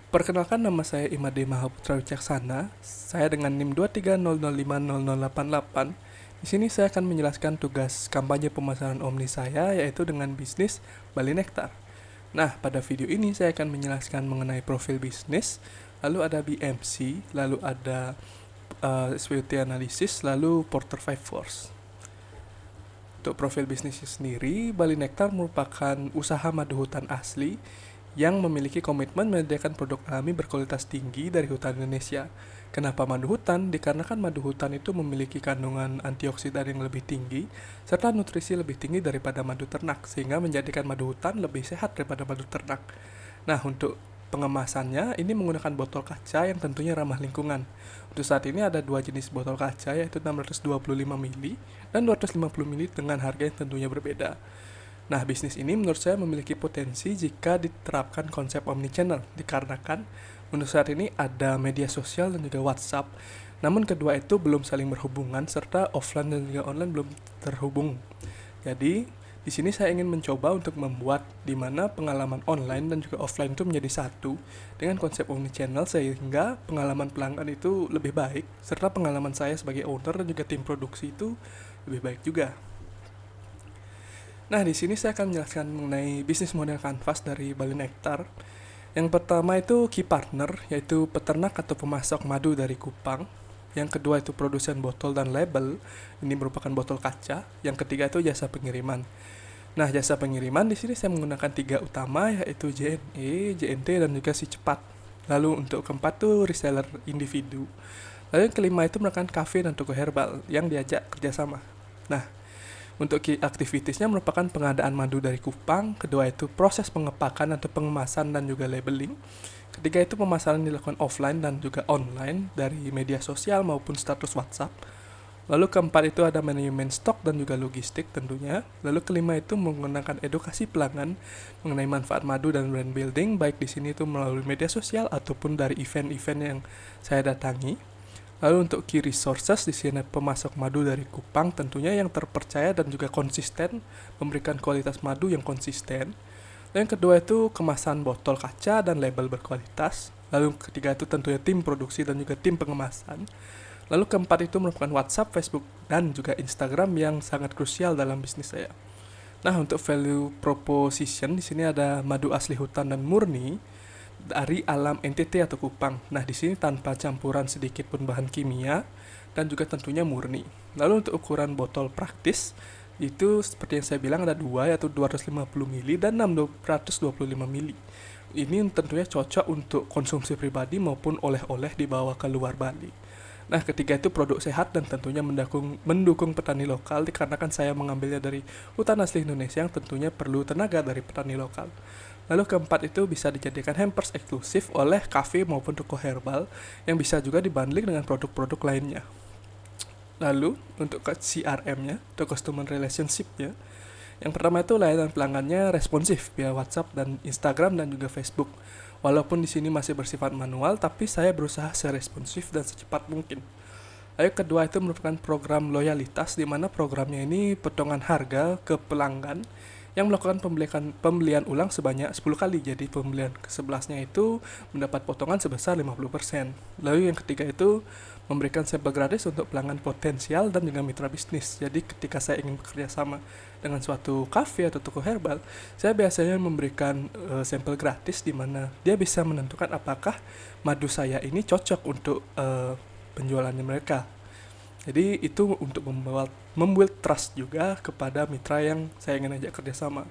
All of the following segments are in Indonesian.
Perkenalkan, nama saya Imade Mahaputra Wicaksana. Saya dengan NIM 230050088. Di sini saya akan menjelaskan tugas kampanye pemasaran Omni saya, yaitu dengan bisnis Bali Nektar. Nah, pada video ini saya akan menjelaskan mengenai profil bisnis, lalu ada BMC, lalu ada SWOT analysis, lalu Porter 5 Force. Untuk profil bisnisnya sendiri, Bali Nektar merupakan usaha madu hutan asli yang memiliki komitmen menyediakan produk alami berkualitas tinggi dari hutan Indonesia. Kenapa madu hutan? Dikarenakan madu hutan itu memiliki kandungan antioksidan yang lebih tinggi, serta nutrisi lebih tinggi daripada madu ternak, sehingga menjadikan madu hutan lebih sehat daripada madu ternak. Nah, untuk pengemasannya, ini menggunakan botol kaca yang tentunya ramah lingkungan. Untuk saat ini ada dua jenis botol kaca, yaitu 625 ml dan 250 ml dengan harga yang tentunya berbeda. Nah, bisnis ini menurut saya memiliki potensi jika diterapkan konsep omnichannel, dikarenakan menurut saat ini ada media sosial dan juga WhatsApp. Namun kedua itu belum saling berhubungan, serta offline dan juga online belum terhubung. Jadi, di sini saya ingin mencoba untuk membuat di mana pengalaman online dan juga offline itu menjadi satu dengan konsep omnichannel, sehingga pengalaman pelanggan itu lebih baik, serta pengalaman saya sebagai owner dan juga tim produksi itu lebih baik juga. Nah, di sini saya akan menjelaskan mengenai bisnis model kanvas dari Bali Nektar. Yang pertama itu key partner, yaitu peternak atau pemasok madu dari Kupang. Yang kedua itu produsen botol dan label, ini merupakan botol kaca. Yang ketiga itu jasa pengiriman. Nah, jasa pengiriman di sini saya menggunakan tiga utama, yaitu JNE, JNT, dan juga si cepat. Lalu untuk keempat tuh reseller individu. Lalu yang kelima itu merupakan kafe dan toko herbal yang diajak kerjasama. Nah, untuk key activitiesnya merupakan pengadaan madu dari Kupang, kedua itu proses pengepakan atau pengemasan dan juga labeling, ketiga itu pemasaran dilakukan offline dan juga online dari media sosial maupun status WhatsApp, lalu keempat itu ada manajemen stok dan juga logistik tentunya, lalu kelima itu menggunakan edukasi pelanggan mengenai manfaat madu dan brand building, baik di sini itu melalui media sosial ataupun dari event-event yang saya datangi. Lalu untuk key resources, di sini pemasok madu dari Kupang tentunya yang terpercaya dan juga konsisten, memberikan kualitas madu yang konsisten. Dan yang kedua itu kemasan botol kaca dan label berkualitas. Lalu ketiga itu tentunya tim produksi dan juga tim pengemasan. Lalu keempat itu merupakan WhatsApp, Facebook, dan juga Instagram yang sangat krusial dalam bisnis saya. Nah, untuk value proposition di sini ada madu asli hutan dan murni dari alam NTT atau Kupang. Nah, di sini tanpa campuran sedikit pun bahan kimia dan juga tentunya murni. Lalu untuk ukuran botol praktis itu seperti yang saya bilang ada dua, yaitu 250 ml dan 625 ml. Ini tentunya cocok untuk konsumsi pribadi maupun oleh-oleh dibawa ke luar Bali. Nah, ketiga itu produk sehat dan tentunya mendukung petani lokal, dikarenakan saya mengambilnya dari hutan asli Indonesia yang tentunya perlu tenaga dari petani lokal. Lalu keempat itu bisa dijadikan hampers eksklusif oleh kafe maupun toko herbal yang bisa juga dibundling dengan produk-produk lainnya. Lalu untuk CRM-nya atau Customer Relationship-nya, yang pertama itu layanan pelanggannya responsif via WhatsApp dan Instagram dan juga Facebook. Walaupun di sini masih bersifat manual, tapi saya berusaha seresponsif dan secepat mungkin. Lalu kedua itu merupakan program loyalitas, di mana programnya ini potongan harga ke pelanggan yang melakukan pembelian ulang sebanyak 10 kali. Jadi pembelian ke-11-nya itu mendapat potongan sebesar 50%. Lalu yang ketiga itu memberikan sampel gratis untuk pelanggan potensial dan juga mitra bisnis. Jadi ketika saya ingin bekerja sama dengan suatu kafe atau toko herbal, saya biasanya memberikan sampel gratis, di mana dia bisa menentukan apakah madu saya ini cocok untuk penjualannya mereka. Jadi itu untuk membuat trust juga kepada mitra yang saya ingin ajak kerjasama.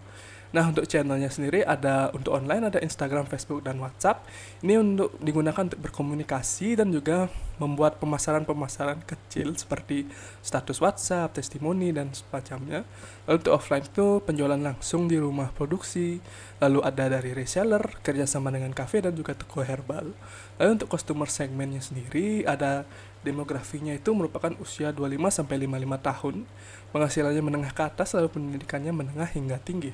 Nah, untuk channelnya sendiri ada untuk online, ada Instagram, Facebook, dan WhatsApp. Ini untuk digunakan untuk berkomunikasi dan juga membuat pemasaran-pemasaran kecil seperti status WhatsApp, testimoni, dan semacamnya. Lalu untuk offline itu penjualan langsung di rumah produksi. Lalu ada dari reseller, kerjasama dengan kafe dan juga toko herbal. Lalu untuk customer segmennya sendiri ada demografinya itu merupakan usia 25-55 tahun, penghasilannya menengah ke atas, lalu pendidikannya menengah hingga tinggi.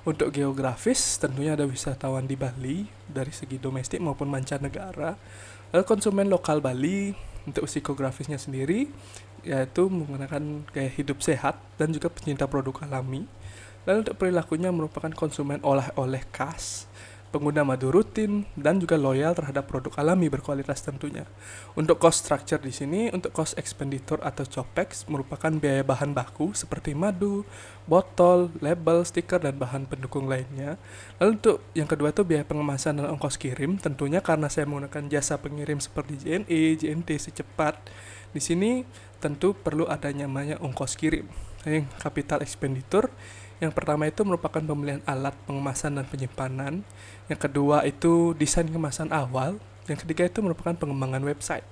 Untuk geografis, tentunya ada wisatawan di Bali dari segi domestik maupun mancanegara. Lalu konsumen lokal Bali, untuk psikografisnya sendiri, yaitu menggunakan gaya hidup sehat dan juga pencinta produk alami. Lalu untuk perilakunya merupakan konsumen oleh-oleh khas. pengguna madu rutin, dan juga loyal terhadap produk alami berkualitas tentunya. Untuk cost structure di sini, untuk cost expenditure atau COPEX merupakan biaya bahan baku seperti madu, botol, label, stiker, dan bahan pendukung lainnya. Lalu untuk yang kedua itu biaya pengemasan dan ongkos kirim, tentunya karena saya menggunakan jasa pengirim seperti JNE, JNT, Secepat. Di sini tentu perlu adanya namanya ongkos kirim. Yang capital expenditure, yang pertama itu merupakan pembelian alat pengemasan dan penyimpanan. Yang kedua itu desain kemasan awal. Yang ketiga itu merupakan pengembangan website.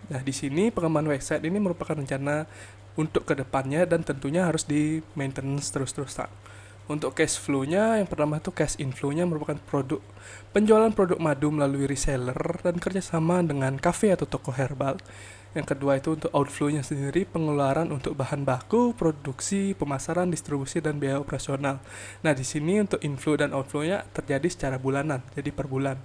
Nah, di sini pengembangan website ini merupakan rencana untuk kedepannya dan tentunya harus di maintenance terus-terusan. Untuk cash flow-nya, yang pertama itu cash inflow-nya merupakan penjualan produk madu melalui reseller dan kerjasama dengan kafe atau toko herbal. Yang kedua itu untuk outflow-nya sendiri, pengeluaran untuk bahan baku, produksi, pemasaran, distribusi, dan biaya operasional. Nah, di sini untuk inflow dan outflow-nya terjadi secara bulanan, jadi per bulan.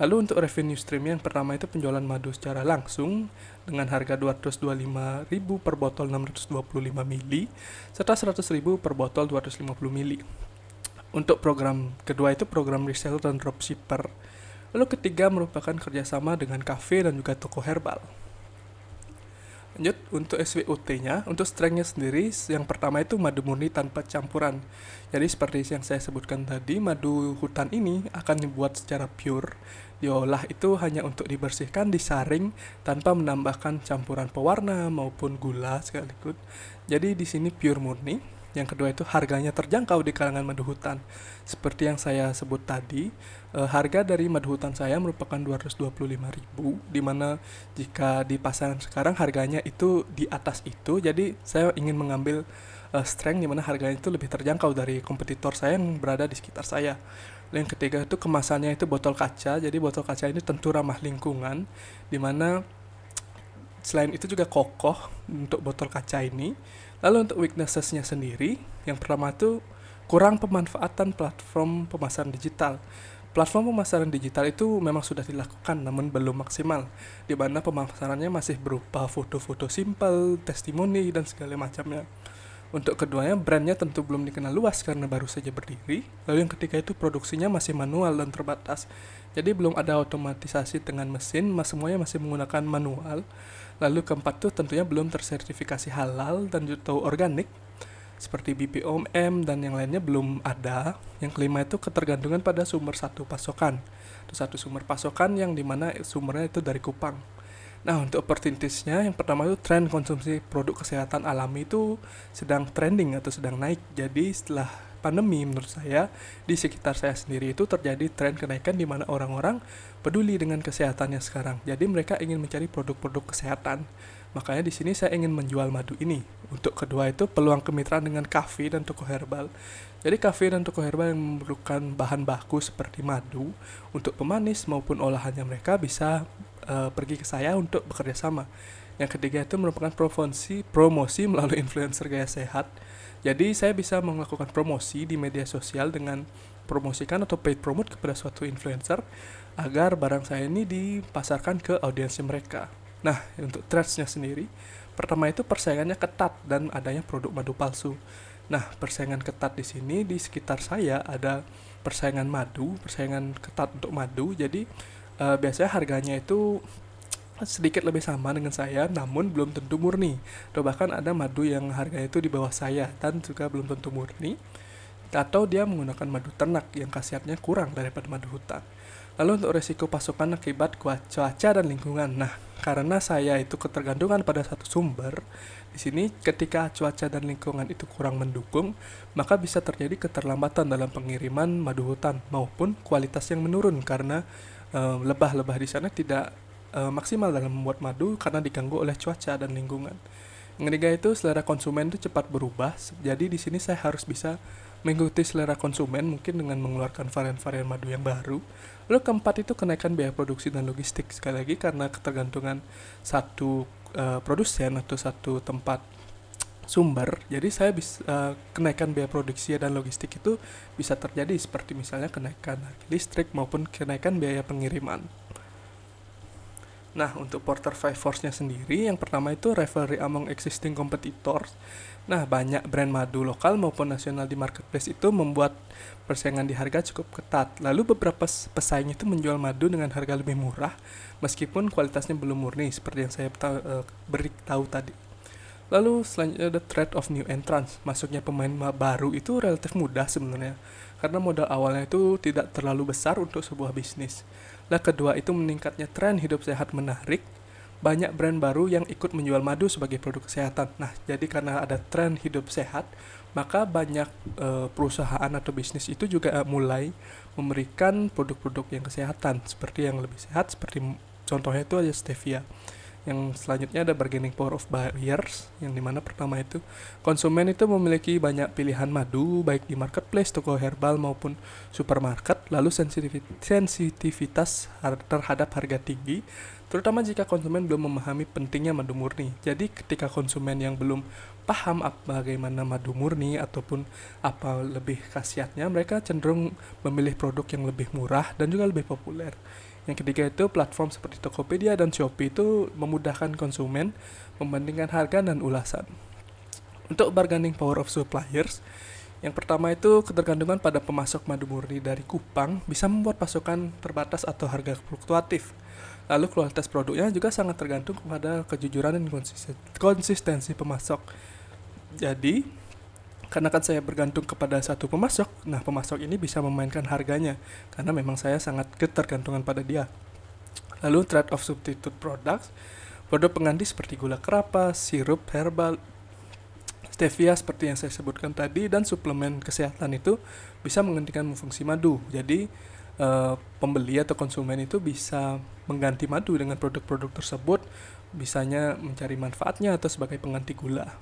Lalu untuk revenue stream yang pertama itu penjualan madu secara langsung dengan harga 225.000 per botol 625 mili serta 100.000 per botol 250 mili. Untuk program kedua itu program reseller dan dropshipper. Lalu ketiga merupakan kerjasama dengan kafe dan juga toko herbal. Lanjut, untuk SWOT-nya, untuk strength-nya sendiri, yang pertama itu madu murni tanpa campuran. Jadi seperti yang saya sebutkan tadi, madu hutan ini akan dibuat secara pure, diolah itu hanya untuk dibersihkan, disaring, tanpa menambahkan campuran pewarna maupun gula sekaligus. Jadi di sini pure murni. Yang kedua itu harganya terjangkau di kalangan madu hutan. Seperti yang saya sebut tadi, harga dari madu hutan saya merupakan 225.000, di mana jika di pasaran sekarang harganya itu di atas itu. Jadi saya ingin mengambil strength di mana harganya itu lebih terjangkau dari kompetitor saya yang berada di sekitar saya. Yang ketiga itu kemasannya itu botol kaca. Jadi botol kaca ini tentu ramah lingkungan, di mana selain itu juga kokoh untuk botol kaca ini. Lalu untuk weaknesses-nya sendiri, yang pertama itu kurang pemanfaatan platform pemasaran digital. Platform pemasaran digital itu memang sudah dilakukan namun belum maksimal, di mana pemasarannya masih berupa foto-foto simpel, testimoni, dan segala macamnya. Untuk keduanya, brandnya tentu belum dikenal luas karena baru saja berdiri. Lalu yang ketiga itu produksinya masih manual dan terbatas. Jadi belum ada otomatisasi dengan mesin, semuanya masih menggunakan manual. Lalu keempat tuh tentunya belum tersertifikasi halal dan juga organik seperti BPOM dan yang lainnya belum ada. Yang kelima itu ketergantungan pada sumber satu pasokan. Satu sumber pasokan yang dimana sumbernya itu dari Kupang. Nah, untuk opportunities-nya, yang pertama itu tren konsumsi produk kesehatan alami itu sedang trending atau sedang naik. Jadi setelah pandemi menurut saya, di sekitar saya sendiri itu terjadi tren kenaikan di mana orang-orang peduli dengan kesehatannya sekarang. Jadi mereka ingin mencari produk-produk kesehatan. Makanya di sini saya ingin menjual madu ini. Untuk kedua itu peluang kemitraan dengan kafe dan toko herbal. Jadi kafe dan toko herbal yang memerlukan bahan baku seperti madu untuk pemanis maupun olahannya mereka bisa pergi ke saya untuk bekerja sama. Yang ketiga itu merupakan promosi melalui influencer gaya sehat. Jadi saya bisa melakukan promosi di media sosial dengan promosikan atau paid promote kepada suatu influencer agar barang saya ini dipasarkan ke audiensnya mereka. Nah, untuk threats-nya sendiri, pertama itu persaingannya ketat dan adanya produk madu palsu. Nah, persaingan ketat di sini di sekitar saya ada persaingan ketat untuk madu. Jadi biasanya harganya itu sedikit lebih sama dengan saya, namun belum tentu murni. Atau bahkan ada madu yang harganya itu di bawah saya dan juga belum tentu murni. Atau dia menggunakan madu ternak yang khasiatnya kurang daripada madu hutan. Lalu untuk resiko pasokan akibat cuaca dan lingkungan. Nah, karena saya itu ketergantungan pada satu sumber, di sini ketika cuaca dan lingkungan itu kurang mendukung, maka bisa terjadi keterlambatan dalam pengiriman madu hutan maupun kualitas yang menurun karena lebah-lebah di sana tidak maksimal dalam membuat madu karena diganggu oleh cuaca dan lingkungan. Yang ketiga itu selera konsumen itu cepat berubah. Jadi di sini saya harus bisa mengikuti selera konsumen mungkin dengan mengeluarkan varian-varian madu yang baru. Lalu keempat itu kenaikan biaya produksi dan logistik, sekali lagi karena ketergantungan satu produsen atau satu tempat sumber. Jadi saya bisa kenaikan biaya produksi dan logistik itu bisa terjadi seperti misalnya kenaikan harga listrik maupun kenaikan biaya pengiriman. Nah, untuk Porter 5 Force-nya sendiri, yang pertama itu rivalry among existing competitors. Nah, banyak brand madu lokal maupun nasional di marketplace itu membuat persaingan di harga cukup ketat. Lalu beberapa pesaing itu menjual madu dengan harga lebih murah, meskipun kualitasnya belum murni, seperti yang saya beritahu tadi. Lalu selanjutnya ada threat of new entrants. Masuknya pemain baru itu relatif mudah sebenarnya, karena modal awalnya itu tidak terlalu besar untuk sebuah bisnis. Lah kedua itu meningkatnya tren hidup sehat menarik. Banyak brand baru yang ikut menjual madu sebagai produk kesehatan. Nah, jadi karena ada tren hidup sehat, maka banyak perusahaan atau bisnis itu juga mulai memberikan produk-produk yang kesehatan, seperti yang lebih sehat, seperti contohnya itu aja stevia. Yang selanjutnya ada bargaining power of buyers, yang dimana pertama itu konsumen itu memiliki banyak pilihan madu baik di marketplace, toko herbal maupun supermarket. Lalu sensitivitas terhadap harga tinggi, terutama jika konsumen belum memahami pentingnya madu murni. Jadi ketika konsumen yang belum paham bagaimana madu murni ataupun apa lebih khasiatnya, mereka cenderung memilih produk yang lebih murah dan juga lebih populer. Yang ketiga itu platform seperti Tokopedia dan Shopee itu memudahkan konsumen membandingkan harga dan ulasan. Untuk bargaining power of suppliers, yang pertama itu ketergantungan pada pemasok madu murni dari Kupang bisa membuat pasokan terbatas atau harga fluktuatif. Lalu kualitas produknya juga sangat tergantung pada kejujuran dan konsistensi pemasok. Jadi, karena kan saya bergantung kepada satu pemasok, nah pemasok ini bisa memainkan harganya, karena memang saya sangat ketergantungan pada dia. Lalu trade of substitute products, produk pengganti seperti gula kelapa, sirup herbal, stevia seperti yang saya sebutkan tadi, dan suplemen kesehatan itu bisa menggantikan fungsi madu. Jadi pembeli atau konsumen itu bisa mengganti madu dengan produk-produk tersebut, bisanya mencari manfaatnya atau sebagai pengganti gula.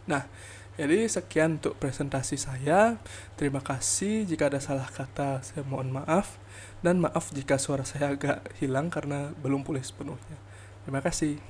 Nah, jadi sekian untuk presentasi saya. Terima kasih jika ada salah kata, saya mohon maaf. Dan maaf jika suara saya agak hilang karena belum pulih sepenuhnya. Terima kasih.